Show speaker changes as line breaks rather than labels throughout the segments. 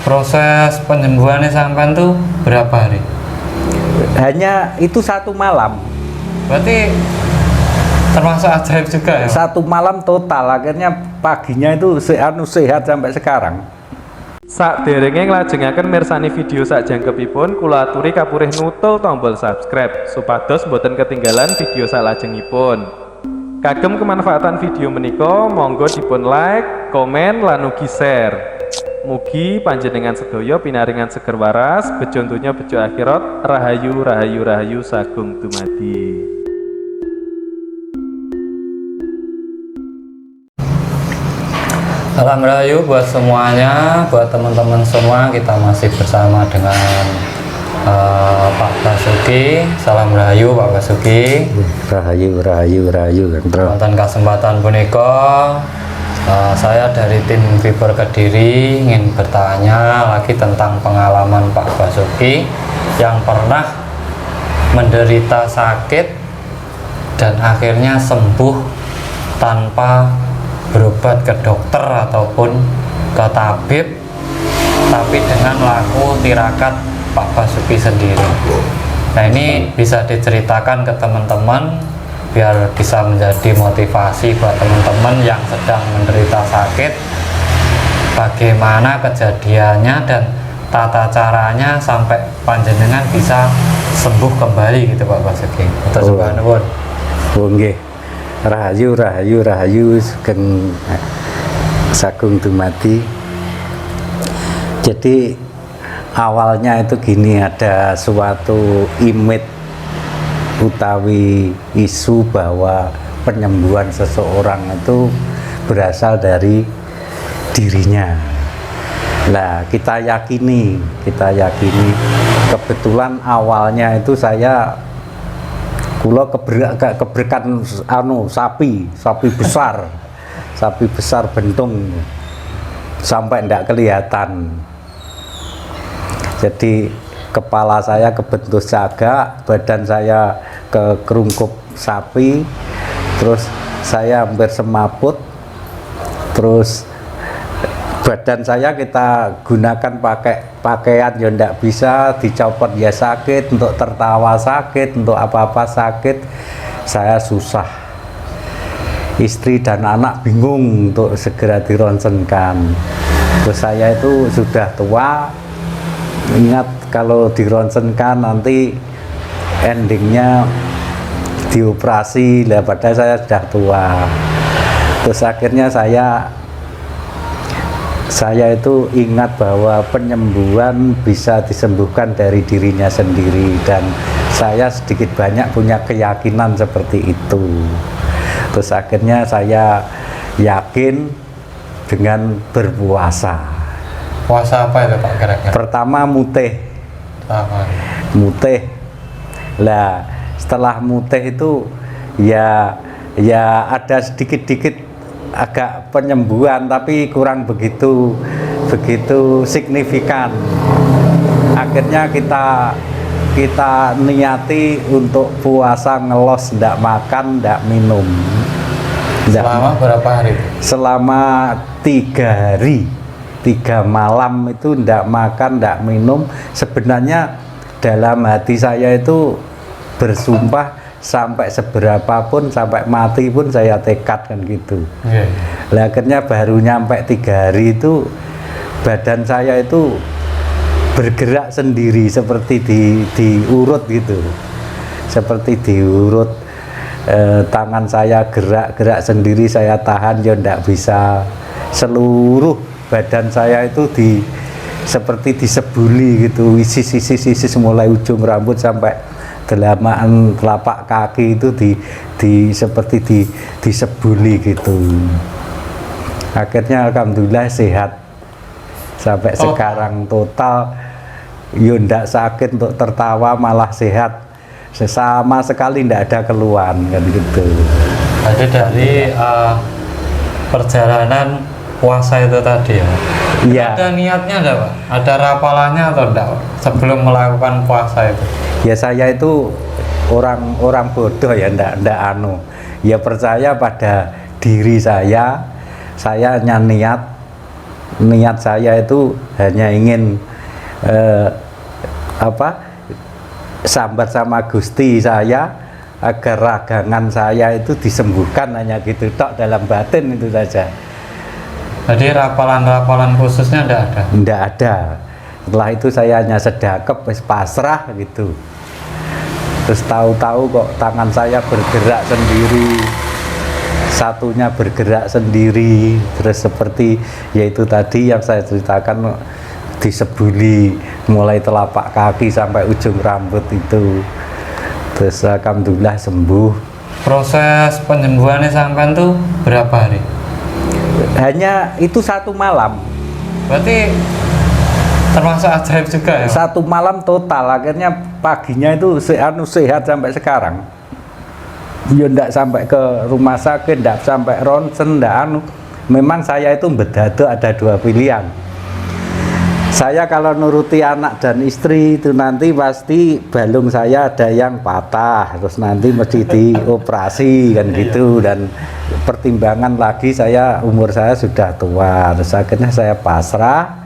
proses penyembuhannya sampean tuh berapa hari?
Hanya itu 1 malam.
Berarti termasuk ajaib juga ya?
1 malam total, akhirnya paginya itu sehat sampai sekarang.
Saderenge nglajengaken mirsani video sakjangkepipun, kula aturi kapurih nutul tombol subscribe supados boten ketinggalan video salajengipun. Kagem kemanfaatan video menika monggo dipun like, komen lan ugi share. Mugi panjenengan sedaya pinaringan seger waras, bejo donya bejo akhirat, rahayu rahayu rahayu sagung dumadi.
Salam rahayu buat semuanya, buat teman-teman semua. Kita masih bersama dengan Pak Basuki. Salam rahayu Pak Basuki.
Rahayu rahayu rahayu.
Wonten kesempatan punika saya dari tim Fiber Kediri ingin bertanya lagi tentang pengalaman Pak Basuki yang pernah menderita sakit dan akhirnya sembuh tanpa berobat ke dokter ataupun ke tabib, tapi dengan laku tirakat Pak Basuki sendiri. Nah, ini bisa diceritakan ke teman-teman biar bisa menjadi motivasi buat teman-teman yang sedang menderita sakit, bagaimana kejadiannya dan tata caranya sampai panjenengan bisa sembuh kembali gitu Pak Basuki. Atur nuwun.
Nggih. Rahayu rahayu rahayu sugeng sagung dumadi. Jadi awalnya itu gini, ada suatu image utawi isu bahwa penyembuhan seseorang itu berasal dari dirinya. Nah, kita yakini kebetulan awalnya itu saya keberkan sapi besar bentung sampai ndak kelihatan. Jadi kepala saya kebentuk cagak, badan saya kekerungkup sapi, terus saya hampir semaput, terus badan saya kita gunakan pakai pakaian ya ndak bisa, dicopot ya sakit, untuk tertawa sakit, untuk apa-apa sakit, saya susah. Istri dan anak bingung untuk segera dironsenkan. Terus saya itu sudah tua, ingat kalau dironsenkan nanti endingnya dioperasi, lah padahal saya sudah tua. Terus akhirnya saya itu ingat bahwa penyembuhan bisa disembuhkan dari dirinya sendiri, dan saya sedikit banyak punya keyakinan seperti itu. Terus akhirnya saya yakin dengan berpuasa.
Puasa apa itu Pak kira-kira?
Pertama mutih. Mutih. Lah setelah mutih itu ya ada sedikit-dikit agak penyembuhan, tapi kurang begitu signifikan. Akhirnya kita niati untuk puasa, ngelos, ndak makan, ndak minum.
Selama berapa hari?
Selama 3 hari, 3 malam itu ndak makan, ndak minum. Sebenarnya dalam hati saya itu bersumpah sampai seberapapun, sampai mati pun saya tekadkan gitu. Lah akhirnya baru nyampe 3 hari itu badan saya itu bergerak sendiri, seperti diurut gitu, seperti diurut. Tangan saya gerak sendiri, saya tahan ya ndak bisa. Seluruh badan saya itu seperti disebuli gitu, isi mulai ujung rambut sampai delamaan telapak kaki itu seperti disebuli gitu. Akhirnya alhamdulillah sehat sampai sekarang, total yo ndak sakit, untuk tertawa malah sehat, sama sekali ndak ada keluhan kan gitu.
Jadi dari perjalanan puasa itu tadi ya,
iya.
Ada niatnya enggak Pak? Ada rapalannya atau enggak sebelum melakukan puasa itu?
Ya saya itu orang bodoh ya, ndak ya percaya pada diri saya niat niat saya itu hanya ingin sambat sama Gusti saya agar ragangan saya itu disembuhkan, hanya gitu tok, dalam batin itu saja.
Jadi rapalan-rapalan khususnya
Ndak ada. Setelah itu saya hanya sedekap, wis pasrah gitu. Terus tahu-tahu kok tangan saya bergerak sendiri, satunya bergerak sendiri, terus seperti yaitu tadi yang saya ceritakan, disebuli mulai telapak kaki sampai ujung rambut itu. Terus alhamdulillah sembuh.
Proses penyembuhannya sampai tuh berapa hari?
Hanya itu 1 malam.
Berarti termasuk ajaib juga ya?
1 malam total, akhirnya paginya itu sehat sampai sekarang. Ya ndak sampai ke rumah sakit, ndak sampai ronsen, ndak Memang saya itu bedado ada 2 pilihan. Saya kalau nuruti anak dan istri itu nanti pasti balung saya ada yang patah, terus nanti mesti dioperasi kan gitu. Dan pertimbangan lagi umur saya sudah tua, terus akhirnya saya pasrah.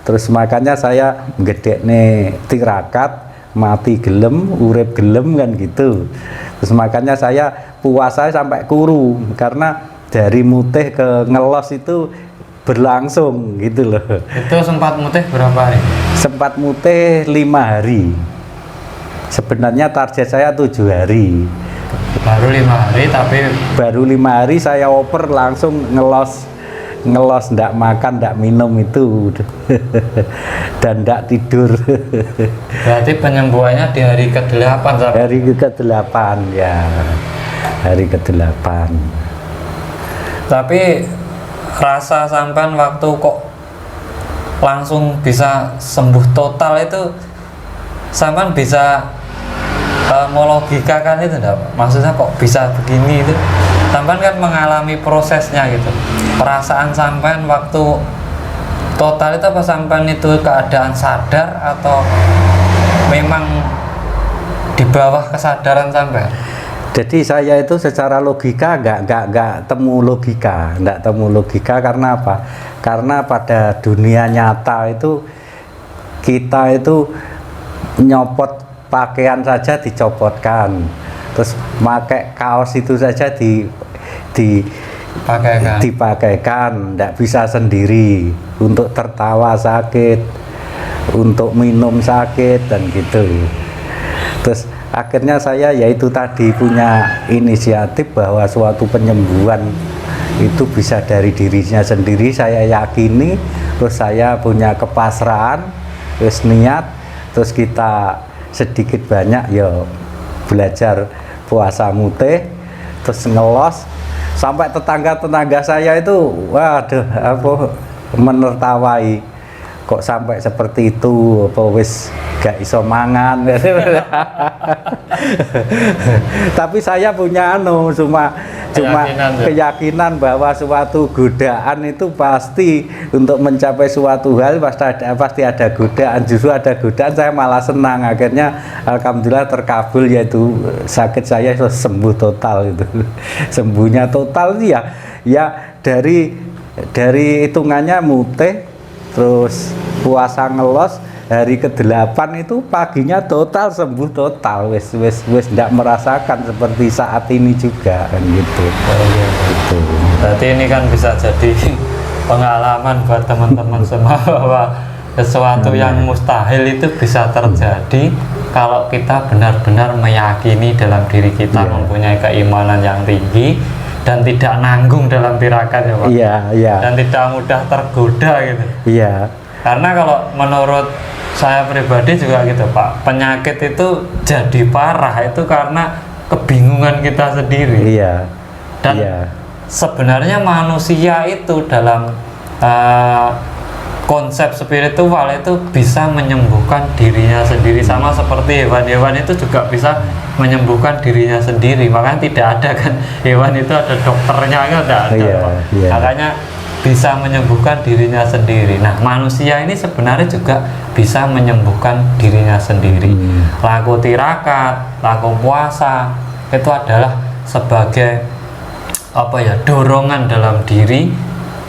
Terus makanya saya gedekne tirakat, mati gelem, urip gelem kan gitu. Terus makanya saya puasa sampai kuru, karena dari mutih ke ngelos itu berlangsung gitu loh.
Itu sempat mutih berapa hari?
Sempat mutih 5 hari. Sebenarnya target saya 7 hari.
Baru 5 hari, tapi
baru 5 hari saya oper langsung ngelos, ndak makan, ndak minum itu dan ndak tidur.
berarti penyembuhannya di hari ke-8 sampai?
Hari ke-8 ya, hari ke-8.
Tapi rasa sampean waktu kok langsung bisa sembuh total itu, sampean bisa melogikakan itu enggak? Maksudnya kok bisa begini itu? Sampean kan mengalami prosesnya gitu. Perasaan sampean waktu total itu apa sampean itu keadaan sadar atau memang di bawah kesadaran sampean?
Jadi saya itu secara logika nggak temu logika, karena apa? Karena pada dunia nyata itu kita itu nyopot pakaian saja dicopotkan, terus pakai kaos itu saja dipakaikan, nggak bisa sendiri, untuk tertawa sakit, untuk minum sakit dan gitu. Terus akhirnya saya yaitu tadi punya inisiatif bahwa suatu penyembuhan itu bisa dari dirinya sendiri, saya yakini. Terus saya punya kepasrahan, terus niat, terus kita sedikit banyak ya belajar puasa mutih, terus ngelos. Sampai tetangga-tetangga saya itu waduh menertawai, kok sampai seperti itu, apa wis gak iso mangan. Tapi saya punya cuma keyakinan bahwa suatu godaan itu pasti, untuk mencapai suatu hal pasti ada godaan. Justru ada godaan saya malah senang. Akhirnya alhamdulillah terkabul, yaitu sakit saya sembuh total itu. Sembuhnya total ya dari hitungannya mutih, terus puasa ngelos, hari ke-8 itu paginya total sembuh total, wes ndak merasakan seperti saat ini juga kan gitu. Gitu.
Berarti ini kan bisa jadi pengalaman buat teman-teman semua bahwa sesuatu yang mustahil itu bisa terjadi kalau kita benar-benar meyakini dalam diri kita, mempunyai keimanan yang tinggi dan tidak nanggung dalam tirakat ya Pak. Dan tidak mudah tergoda gitu. Karena kalau menurut saya pribadi juga gitu Pak, penyakit itu jadi parah itu karena kebingungan kita sendiri. Dan sebenarnya manusia itu dalam konsep spiritual itu bisa menyembuhkan dirinya sendiri, sama seperti hewan-hewan itu juga bisa menyembuhkan dirinya sendiri. Makanya tidak ada kan hewan itu ada dokternya, kan tidak ada. Makanya bisa menyembuhkan dirinya sendiri. Nah, manusia ini sebenarnya juga bisa menyembuhkan dirinya sendiri. Laku tirakat, laku puasa itu adalah sebagai dorongan dalam diri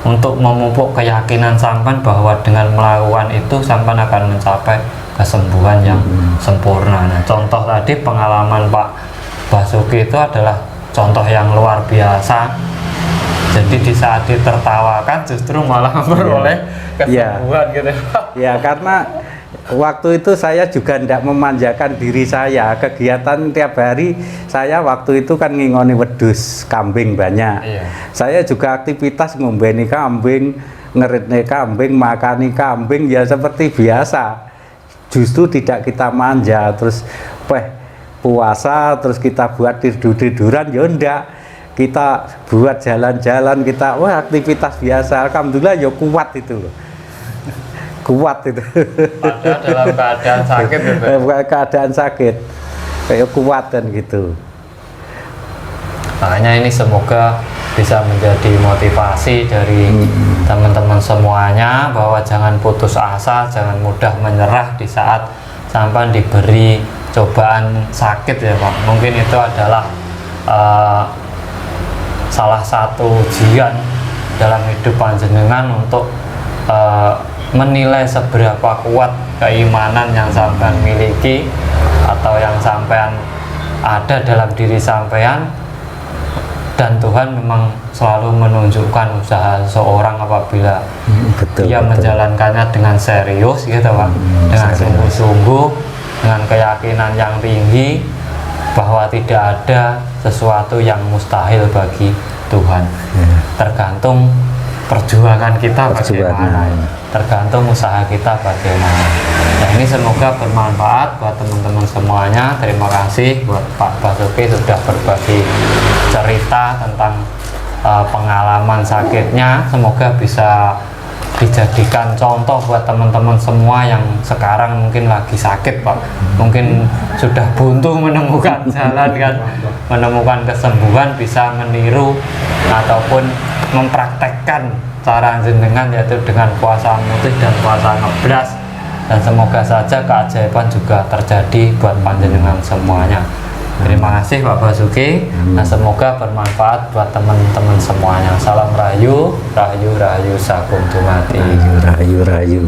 untuk memupuk keyakinan sampan bahwa dengan melakukan itu sampan akan mencapai kesembuhan yang sempurna. Nah, contoh tadi pengalaman Pak Basuki itu adalah contoh yang luar biasa. Jadi di saat ditertawakan justru malah memperoleh kesembuhan gitu.
Ya, karena waktu itu saya juga tidak memanjakan diri saya. Kegiatan tiap hari saya waktu itu kan ngingoni wedhus kambing banyak.
Iya.
Saya juga aktivitas ngombeni kambing, ngeritne kambing, makani kambing ya seperti biasa. Justru tidak kita manja terus puasa terus kita buat tidur-tiduran ya enggak. Kita buat jalan-jalan, kita aktivitas biasa. Alhamdulillah ya kuat itu loh. Kuat itu.
Padahal dalam keadaan sakit gitu.
Keadaan sakit kayak kuat dan gitu.
Makanya ini semoga bisa menjadi motivasi dari teman-teman semuanya bahwa jangan putus asa, jangan mudah menyerah di saat sampai diberi cobaan sakit ya Pak. Mungkin itu adalah salah satu ujian dalam hidup panjenengan untuk menilai seberapa kuat keimanan yang sampean miliki atau yang sampean ada dalam diri sampean, dan Tuhan memang selalu menunjukkan usaha seseorang apabila dia menjalankannya dengan serius gitu Pak, dengan sungguh-sungguh, dengan keyakinan yang tinggi bahwa tidak ada sesuatu yang mustahil bagi Tuhan. Tergantung perjuangan kita bagaimana, tergantung usaha kita bagaimana. Nah, ini semoga bermanfaat buat teman-teman semuanya. Terima kasih buat Pak Basuki sudah berbagi cerita tentang pengalaman sakitnya. Semoga bisa dijadikan contoh buat teman-teman semua yang sekarang mungkin lagi sakit Pak, mungkin sudah buntu menemukan jalan kan, menemukan kesembuhan, bisa meniru ataupun mempraktekkan cara jenengan, yaitu dengan puasa mutih dan puasa ngeblas, dan semoga saja keajaiban juga terjadi buat panjenengan semuanya. Terima kasih Pak Basuki. Nah, semoga bermanfaat buat teman-teman semuanya. Salam rahayu, rahayu, rahayu, sakum dumati.
Rahayu, rahayu.